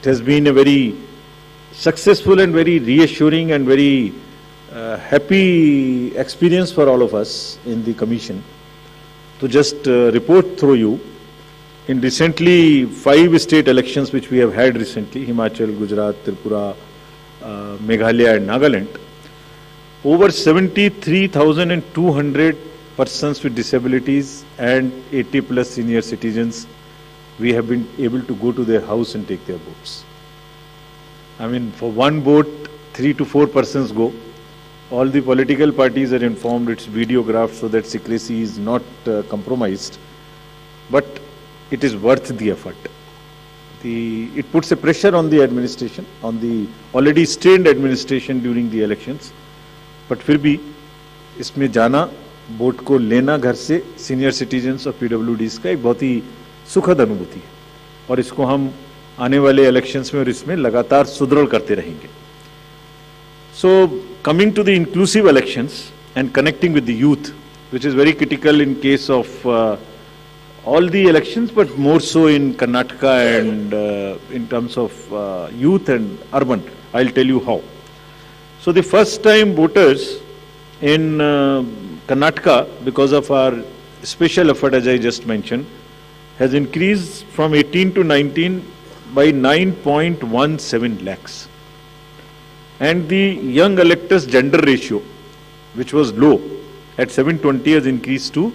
has been a very successful and very reassuring and very happy experience for all of us in the commission to just report through you. In recently 5 state elections which we have had recently, Himachal, Gujarat, Tripura, Meghalaya and Nagaland, over 73,200 persons with disabilities and 80 plus senior citizens, we have been able to go to their house and take their votes. I mean, for one vote, 3 to 4 persons go. All the political parties are informed, it's videographed so that secrecy is not compromised. But it is worth the effort. It puts a pressure on the administration, on the already strained administration during the elections. But फिर भी इसमें जाना, vote को लेना घर से senior citizens और पीडब्ल्यूडीज का एक बहुत ही सुखद अनुभूति है और इसको हम आने वाले इलेक्शंस में और इसमें लगातार सुदृढ़ करते रहेंगे. So coming to the inclusive elections and connecting with the youth, which is very critical in case of all the elections, but more so in Karnataka and in terms of youth and urban. I'll tell you how. So the first time voters in Karnataka, because of our special effort as I just mentioned, has increased from 18 to 19 by 9.17 lakhs. And the young electors gender ratio, which was low at 720, has increased to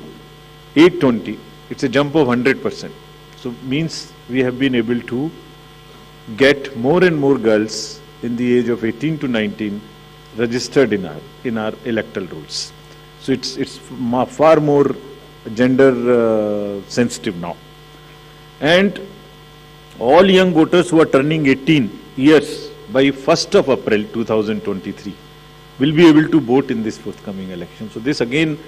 820. It's a jump of 100%. So means we have been able to get more and more girls in the age of 18 to 19 registered in our electoral rolls. So it's far more gender sensitive now. And all young voters who are turning 18 years by 1st of April 2023 will be able to vote in this forthcoming election. So this again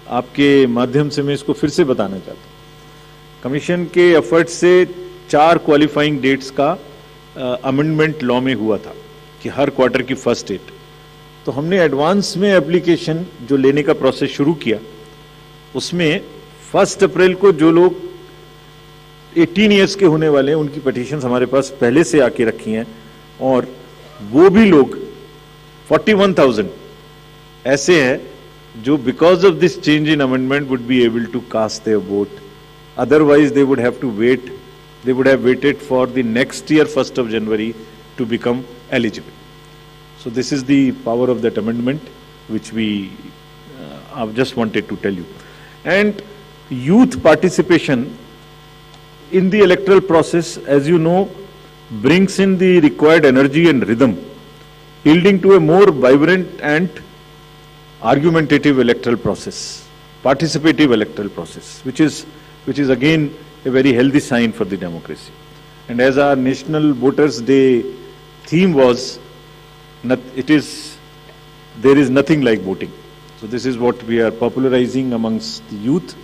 आपके माध्यम से मैं इसको फिर से बताना चाहता हूँ. कमीशन के एफर्ट से 4 क्वालिफाइंग डेट्स का अमेंडमेंट लॉ में हुआ था कि हर क्वार्टर की फर्स्ट डेट. तो हमने एडवांस में एप्लीकेशन जो लेने का प्रोसेस शुरू किया, उसमें 1 अप्रैल को जो लोग 18 इयर्स के होने वाले हैं उनकी पिटीशंस हमारे पास पहले से आके रखी हैं और वो भी लोग 41,000 ऐसे हैं जो because of this change in amendment would be able to cast their vote. Otherwise they would have to wait, they would have waited for the next year 1st of January to become eligible. So this is the power of that amendment which we I've just wanted to tell you. And youth participation in the electoral process, as you know, brings in the required energy and rhythm, yielding to a more vibrant and argumentative electoral process, participative electoral process, which is again a very healthy sign for the democracy. And as our National Voters Day theme was, there is nothing like voting. So this is what we are popularizing amongst the youth,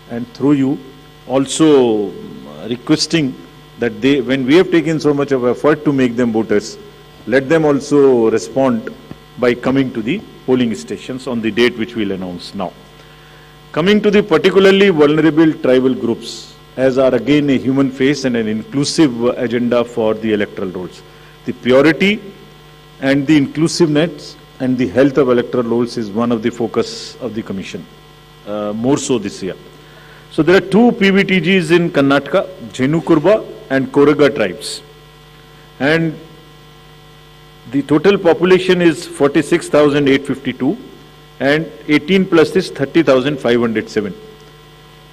and through you also requesting that when we have taken so much of effort to make them voters, let them also respond by coming to the polling stations on the date which we'll announce now. Coming to the particularly vulnerable tribal groups, as are again a human face and an inclusive agenda for the electoral rolls. The purity and the inclusiveness and the health of electoral rolls is one of the focus of the Commission, more so this year. So there are 2 PVTGs in Karnataka, Jhenukurba and Koraga tribes. And the total population is 46,852 and 18 plus is 30,507.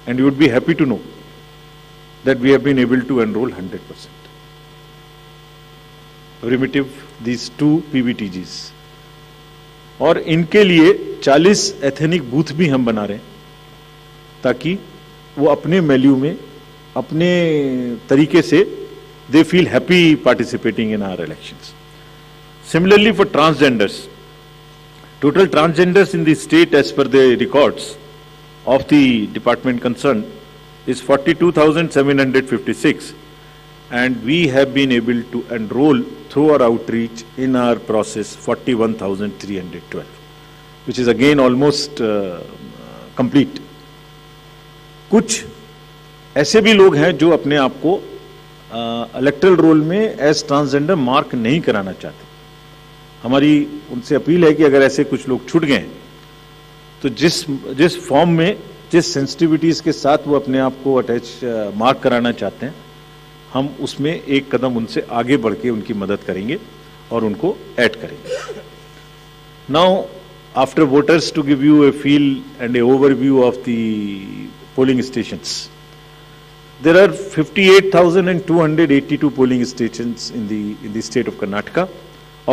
And you would be happy to know that we have been able to enroll 100%. Primitive, these 2 PVTGs. और इनके लिए 40 ethnic booth भी हम बना रहे हैं ताकि वो अपने वैल्यू में अपने तरीके से they feel happy participating in our elections. Similarly for transgenders, total transgenders in the state as per the records of the department concerned is 42,756, and we have been able to enroll through our outreach in our process 41,312, which is again almost complete. कुछ ऐसे भी लोग हैं जो अपने आप को electoral role में एज ट्रांसजेंडर मार्क नहीं कराना चाहते। हमारी उनसे अपील है कि अगर ऐसे कुछ लोग छूट गए तो जिस फॉर्म में जिस सेंसिटिविटीज के साथ वो अपने आप को अटैच मार्क कराना चाहते हैं, हम उसमें एक कदम उनसे आगे बढ़ के उनकी मदद करेंगे और उनको ऐड करेंगे। Now after voters, to give you a feel and a overview of the polling stations, there are 58,282 polling stations in the state of Karnataka,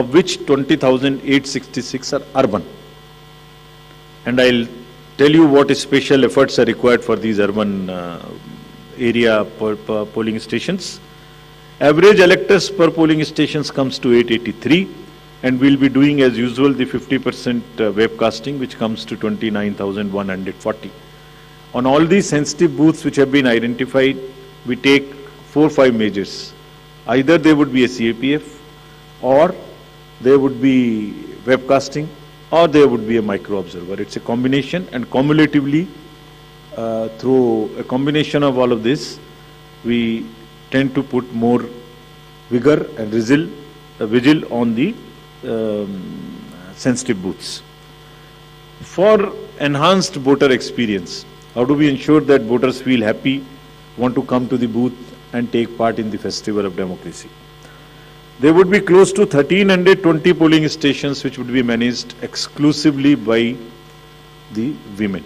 of which 20,866 are urban. And I'll tell you what special efforts are required for these urban area polling stations. Average electors per polling stations comes to 883, and we'll be doing as usual the 50% webcasting, which comes to 29,140. On all these sensitive booths which have been identified, we take 4-5 measures. Either there would be a CAPF, or there would be webcasting, or there would be a micro observer. It's a combination, and cumulatively, through a combination of all of this, we tend to put more vigor and vigil on the sensitive booths. For enhanced voter experience, how do we ensure that voters feel happy, want to come to the booth and take part in the festival of democracy? There would be close to 1,320 polling stations which would be managed exclusively by the women.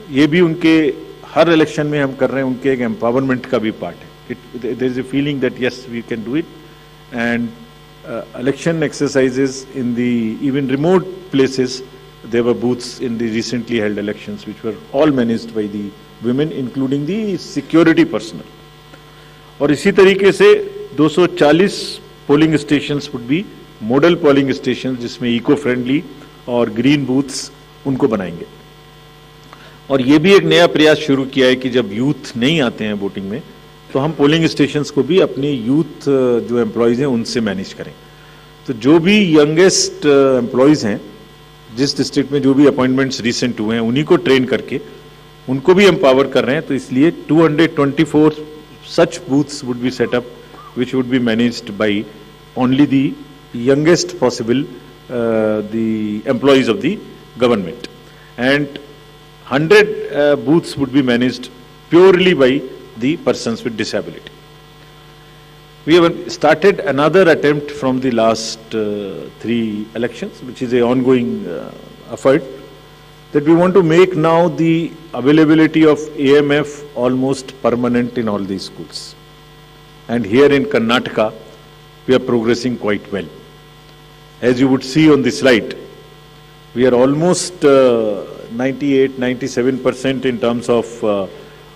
ये भी उनके हर election में हम कर रहे हैं, उनके एक एम्पावरमेंट का भी पार्ट है. There is a feeling that yes, we can do it, and election exercises in the even remote places. There were booths in the recently held elections which were all managed by the women, including the security personnel. और इसी तरीके से 240 polling stations would be model polling stations, जिसमें eco friendly और green booths उनको बनाएंगे. और ये भी एक नया प्रयास शुरू किया है कि जब यूथ नहीं आते हैं वोटिंग में, तो हम पोलिंग स्टेशंस को भी अपने यूथ जो एम्प्लॉयज हैं उनसे मैनेज करें. तो जो भी यंगेस्ट एम्प्लॉयज हैं, जिस डिस्ट्रिक्ट में जो भी अपॉइंटमेंट्स रिसेंट हुए हैं, उन्हीं को ट्रेन करके उनको भी एम्पावर कर रहे हैं. तो इसलिए 224 such booths would be set up which would be managed by only the youngest possible the employees of the government, and 100 booths would be managed purely by the persons with disability. We have started another attempt from the last 3 elections, which is an ongoing effort, that we want to make now the availability of AMF almost permanent in all these schools. And here in Karnataka, we are progressing quite well. As you would see on the slide, we are almost 98-97% in terms of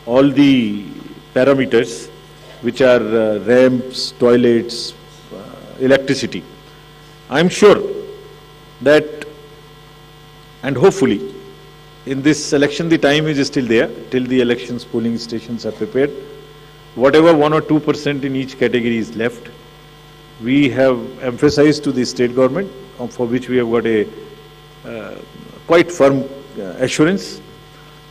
all the parameters, which are ramps, toilets, electricity. I am sure that, and hopefully, in this election, the time is still there till the elections polling stations are prepared. Whatever 1 or 2% in each category is left, we have emphasized to the state government, for which we have got a quite firm assurance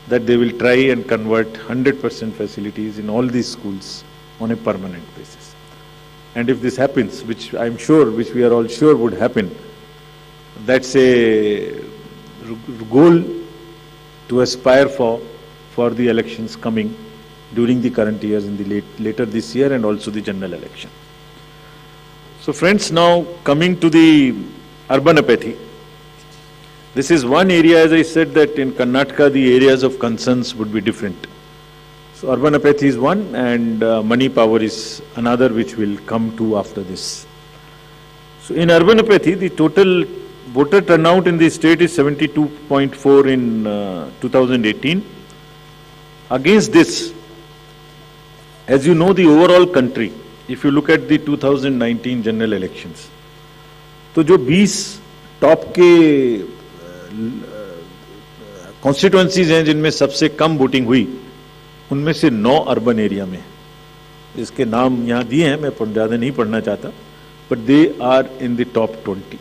that they will try and convert 100% facilities in all these schools on a permanent basis. And if this happens, which I am sure, which we are all sure would happen, that's a goal to aspire for the elections coming during the current years, in the later this year, and also the general election. So friends, now coming to the urban apathy. This is one area, as I said, that in Karnataka the areas of concerns would be different. So urban apathy is one, and money power is another, which will come to after this. So in urban apathy, the total voter turnout in the state is 72.4 in 2018. Against this, as you know, the overall country, if you look at the 2019 general elections, तो जो 20 top के constituencies हैं जिनमें सबसे कम voting हुई, उनमें से 9 urban area में. इसके नाम यहाँ दिए हैं, मैं ज़्यादा नहीं पढ़ना चाहता, but they are in the top 20.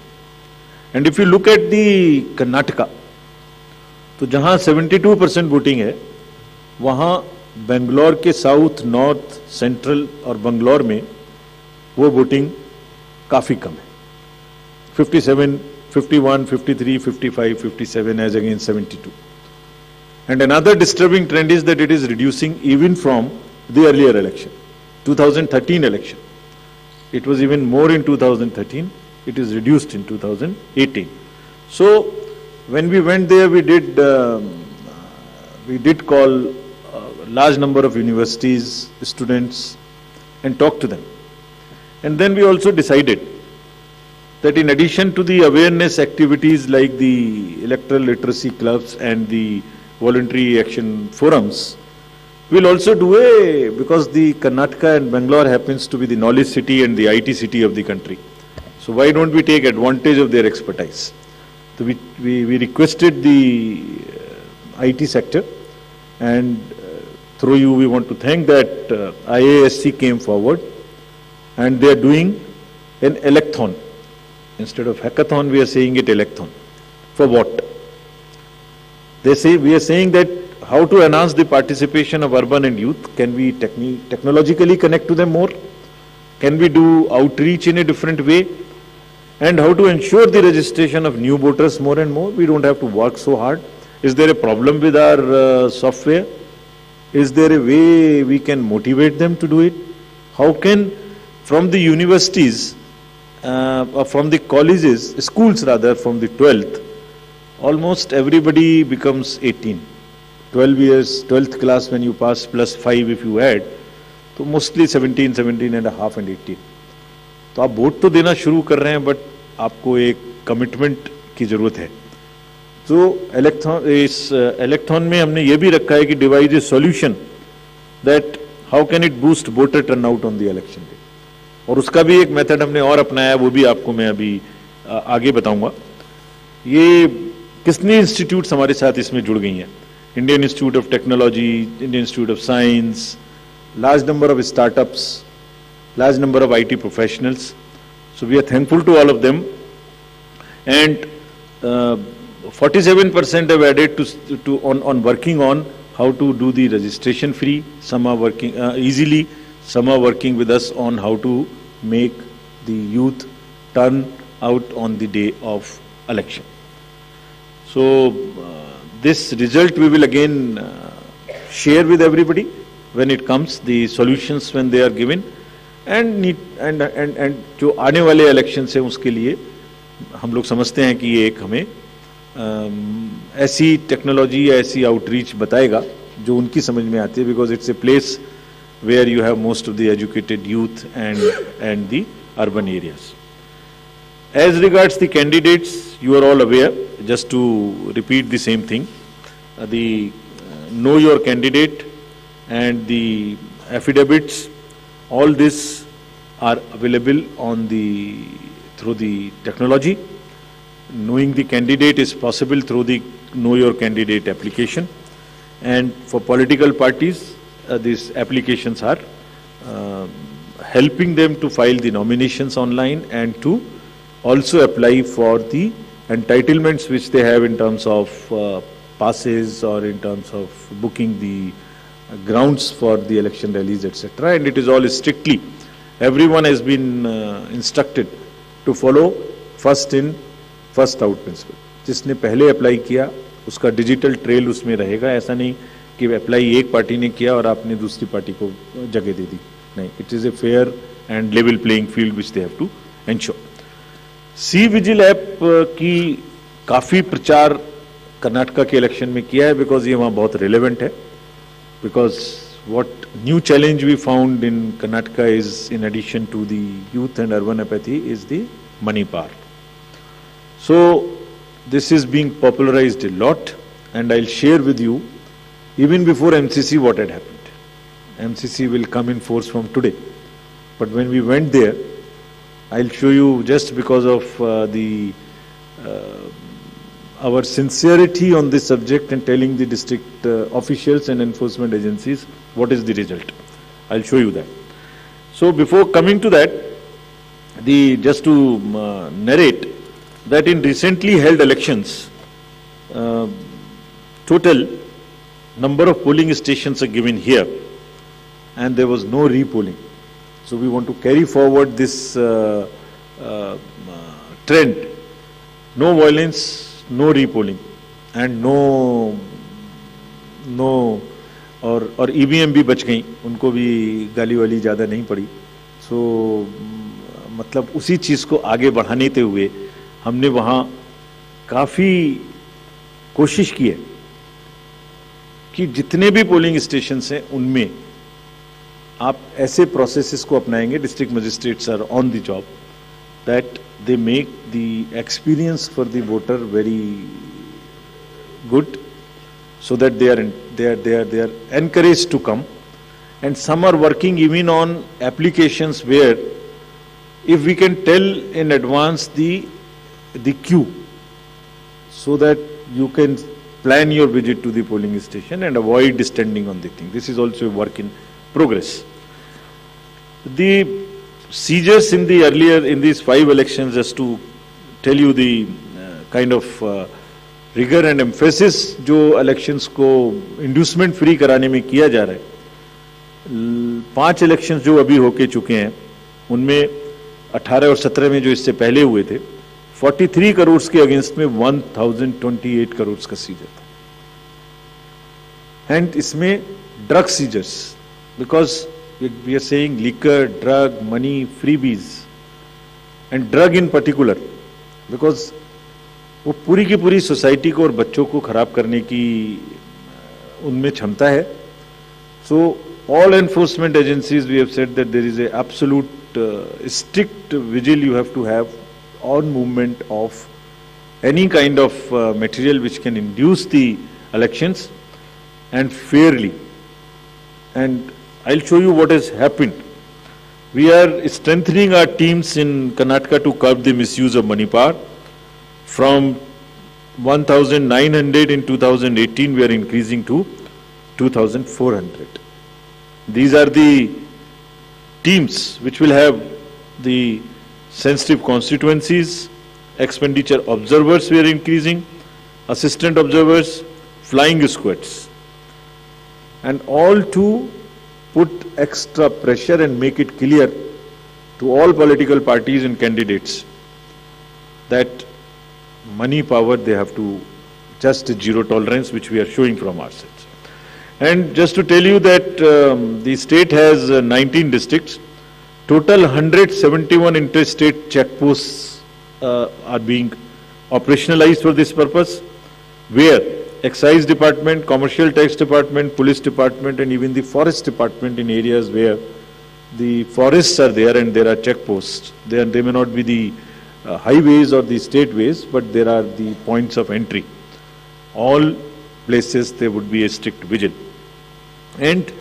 And if you look at the Karnataka, तो जहाँ 72% वोटिंग है, वहाँ बेंगलोर के साउथ, नॉर्थ, सेंट्रल और बंगलौर में वो वोटिंग काफी कम है. 57, 51, 53, 55, 57 as against 72. And another disturbing trend is that it is reducing even from the earlier election, 2013 election. It was even more in 2013. It is reduced in 2018. So when we went there, we did call a large number of universities, students, and talk to them. And then we also decided that in addition to the awareness activities like the electoral literacy clubs and the voluntary action forums, we'll also do because the Karnataka and Bangalore happens to be the knowledge city and the IT city of the country. So why don't we take advantage of their expertise? So we requested the IT sector, and through you we want to thank that IASC came forward, and they are doing an electhon. Instead of hackathon, we are saying it electhon. For what? They say, we are saying that how to enhance the participation of urban and youth. Can we technologically connect to them more? Can we do outreach in a different way? And how to ensure the registration of new voters more and more? We don't have to work so hard. Is there a problem with our software? Is there a way we can motivate them to do it? How can, from the universities, or from the colleges, schools rather, from the 12th, almost everybody becomes 18. 12 years, 12th class when you pass plus 5 if you add, so mostly 17, 17 and a half and 18. तो आप vote तो देना शुरू कर रहे हैं, but आपको एक कमिटमेंट की जरूरत है. तो इस इलेक्ट्रॉन में हमने ये भी रखा है कि device A solution that how can it boost voter turnout on the election day. और उसका भी एक मेथड हमने और अपनाया, वो भी आपको मैं अभी आगे बताऊंगा. ये कितनी इंस्टीट्यूट्स हमारे साथ इसमें जुड़ गई हैं. Indian institute of technology, Indian institute of science, large number of startups, large number of IT professionals. So we are thankful to all of them. And 47% have added to on working on how to do the registration free. Some are working easily. Some are working with us on how to make the youth turn out on the day of election. So this result we will again share with everybody when it comes, the solutions when they are given, and जो आने वाले election से उसके लिए हम लोग समझते हैं कि ये एक हमें ऐसी टेक्नोलॉजी या ऐसी आउटरीच बताएगा जो उनकी समझ में आती है, because it's a place where you have most of the educated youth and the urban areas. As regards the candidates, you are all aware, just to repeat the same thing, the know your candidate and the affidavits, all this are available on through the technology. Knowing the candidate is possible through the Know Your Candidate application, and for political parties, these applications are helping them to file the nominations online and to also apply for the entitlements which they have in terms of passes or in terms of booking the grounds for the election rallies, etc. And it is all strictly, everyone has been instructed to follow first in first out principle. जिसने पहले apply किया उसका digital trail उसमें रहेगा. ऐसा नहीं कि apply एक पार्टी ने किया और आपने दूसरी पार्टी को जगह दे दी. नहीं, it is a fair and level playing field which they have to ensure. C vigil app की काफी प्रचार कर्नाटका के इलेक्शन में किया है, बिकॉज ये वहाँ बहुत रिलेवेंट है. Because what new challenge we found in Karnataka is, in addition to the youth and urban apathy, is the money power. So this is being popularized a lot, and I'll share with you even before MCC what had happened. MCC will come in force from today, but when we went there, I'll show you, just because of our sincerity on this subject and telling the district officials and enforcement agencies what is the result. I'll show you that. So before coming to that, just to narrate that in recently held elections, total number of polling stations are given here, and there was no re-polling. So we want to carry forward this trend. No violence, no re-polling, and no और EVM भी बच गई, उनको भी गाली वाली ज़्यादा नहीं पड़ी. सो मतलब उसी चीज़ को आगे बढ़ाने हुए हमने वहाँ काफ़ी कोशिश की है कि जितने भी पोलिंग स्टेशंस हैं उनमें आप ऐसे प्रोसेसेस को अपनाएंगे, district magistrates are on the job, that they make the experience for the voter very good, so that they are encouraged to come. And some are working even on applications where if we can tell in advance the queue, so that you can plan your visit to the polling station and avoid standing on the thing. This is also a work in progress. The seizures in these 5 elections, just to tell you the kind of rigor and emphasis जो elections को inducement free कराने में किया जा रहा है. 5 elections जो अभी होके चुके हैं उनमें 18 और 17 में जो इससे पहले हुए थे 43 करोड़ के अगेंस्ट में 1028 करोड़ का सीजर था. एंड इसमें drug seizures, because we are saying liquor, drug, money, freebies, and drug in particular, because वो पूरी की पूरी सोसाइटी को और बच्चों को खराब करने की उनमें क्षमता है. So all enforcement agencies, we have said that there is a absolute strict vigil you have to have on movement of any kind of material which can induce the elections, and fairly. And I'll show you what has happened. We are strengthening our teams in Karnataka to curb the misuse of money power. From 1,900 in 2018, we are increasing to 2,400. These are the teams which will have the sensitive constituencies, expenditure observers we are increasing, assistant observers, flying squads, and all to put extra pressure and make it clear to all political parties and candidates that money power they have to just zero tolerance, which we are showing from our sides. And just to tell you that the state has 19 districts. Total 171 interstate checkposts are being operationalized for this purpose, where Excise Department, Commercial Tax Department, Police Department, and even the Forest Department in areas where the forests are there and there are checkposts. They may not be the highways or the state ways, but there are the points of entry. All places there would be a strict vigil. And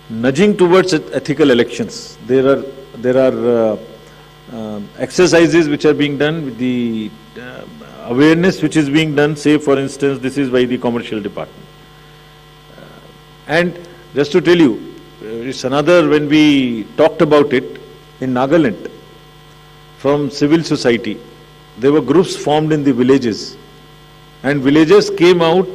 nudging towards ethical elections, there are exercises which are being done with the awareness which is being done. Say, for instance, this is by the Commercial Department. And just to tell you, it's another, when we talked about it in Nagaland, from civil society, there were groups formed in the villages, and villagers came out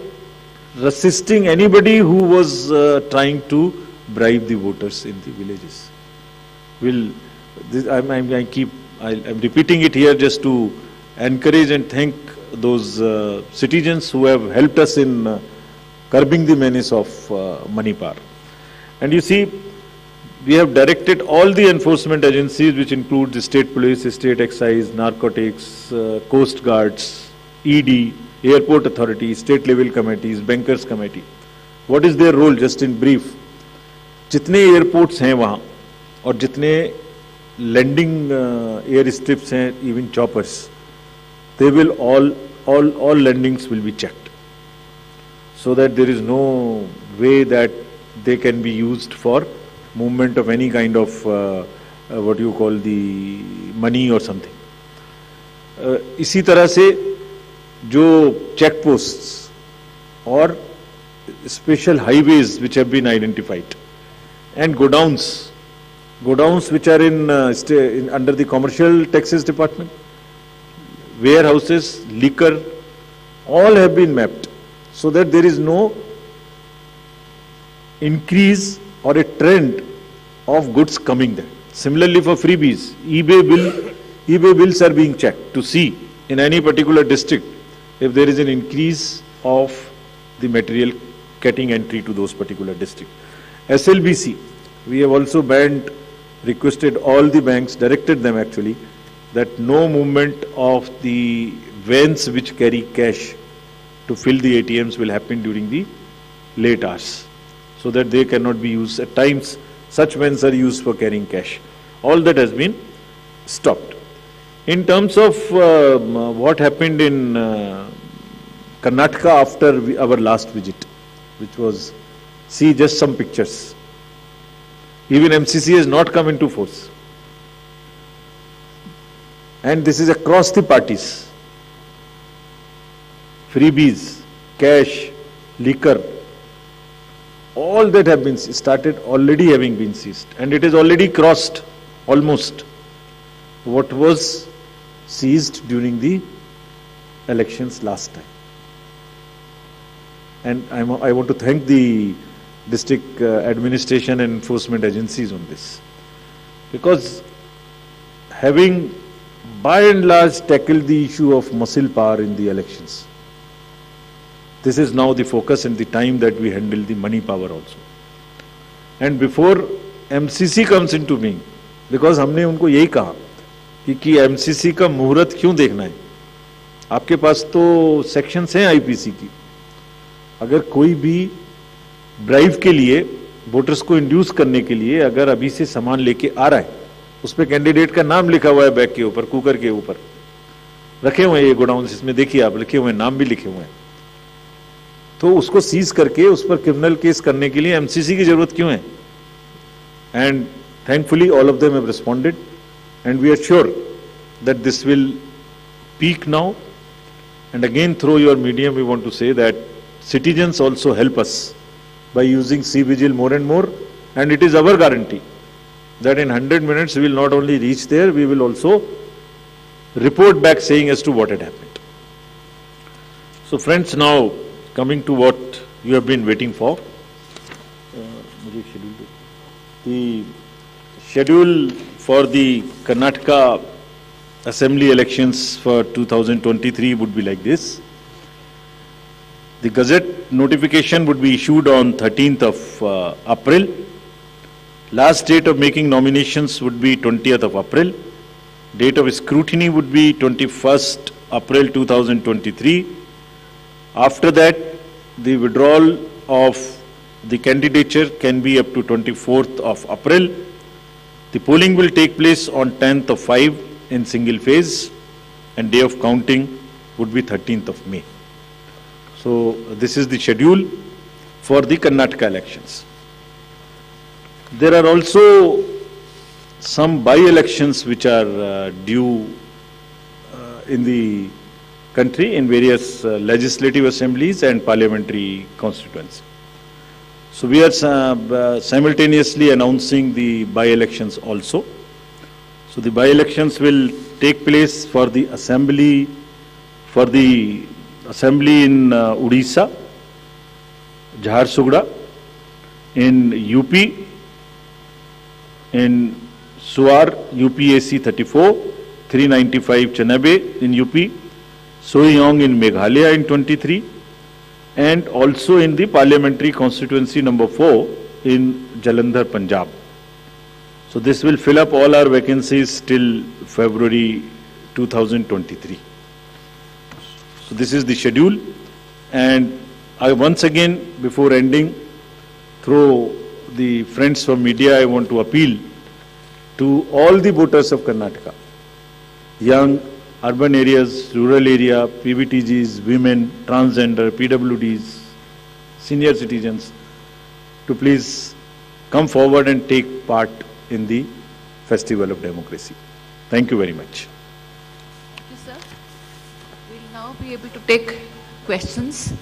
resisting anybody who was trying to bribe the voters in the villages. I'm repeating it here just to encourage and thank those citizens who have helped us in curbing the menace of money power. And you see, we have directed all the enforcement agencies, which include the state police, state excise, narcotics, coast guards, ED, airport authority, state level committees, bankers committee. What is their role, just in brief? जितने airports हैं वहाँ और जितने landing air strips हैं, even choppers, they will all landings will be checked, so that there is no way that they can be used for movement of any kind of what you call the money or something. इसी तरह से जो check posts or special highways which have been identified, and godowns which are in under the Commercial Taxes Department, warehouses, liquor, all have been mapped, so that there is no increase or a trend of goods coming there. Similarly for freebies, eBay bills are being checked to see in any particular district if there is an increase of the material getting entry to those particular districts. SLBC, we have also requested all the banks, directed them actually, that no movement of the vans which carry cash to fill the ATMs will happen during the late hours, so that they cannot be used. At times, such vans are used for carrying cash. All that has been stopped. In terms of what happened in Karnataka after our last visit, which was, see just some pictures. Even MCC has not come into force. And this is across the parties. Freebies, cash, liquor, all that have been started already having been seized. And it is already crossed almost what was seized during the elections last time. And I want to thank the district administration and enforcement agencies on this. Because having by and large tackled the issue of muscle power in the elections, this is now the focus and the time that we handle the money power also. And before MCC comes into being, because हमने उनको यही कहा कि MCC का मुहूर्त क्यों देखना है, आपके पास तो सेक्शंस हैं आईपीसी की, अगर कोई भी ब्राइब के लिए वोटर्स को इंड्यूस करने के लिए अगर अभी से सामान लेके आ रहा है, उस पर कैंडिडेट का नाम लिखा हुआ है बैग के ऊपर, कुकर के ऊपर रखे हुए हैं ये गोडाउन, इसमें देखिए आप लिखे हुए हैं, नाम भी लिखे हुए हैं, तो उसको सीज करके उस पर क्रिमिनल केस करने के लिए एमसीसी की जरूरत क्यों है? And thankfully all of them have responded and we are sure that this will peak now. And again through your medium we want to say that citizens also help us by using C-Vigil more and more, and it is our guarantee that in 100 minutes we will not only reach there, we will also report back saying as to what had happened. So friends, now coming to what you have been waiting for, the schedule for the Karnataka Assembly elections for 2023 would be like this. The Gazette notification would be issued on 13th of April. Last date of making nominations would be 20th of April. Date of scrutiny would be 21st April 2023. After that, the withdrawal of the candidature can be up to 24th of April. The polling will take place on 10th of 5 in single phase, and day of counting would be 13th of May. So this is the schedule for the Karnataka elections. There are also some by-elections which are due in the country in various legislative assemblies and parliamentary constituencies. So we are simultaneously announcing the by-elections also. So the by-elections will take place for the assembly in Odisha, Jharsuguda, in UP, in Suar, UPAC 34, 395 Chanabe in UP, Soyong in Meghalaya in 23, and also in the parliamentary constituency number 4 in Jalandhar, Punjab. So this will fill up all our vacancies till February 2023. So this is the schedule, and I once again, before ending, through the friends from media, I want to appeal to all the voters of Karnataka, young, urban areas, rural area, PBTGs, women, transgender, PWDs, senior citizens, to please come forward and take part in the Festival of Democracy. Thank you very much. Thank you, sir. We'll now be able to take questions.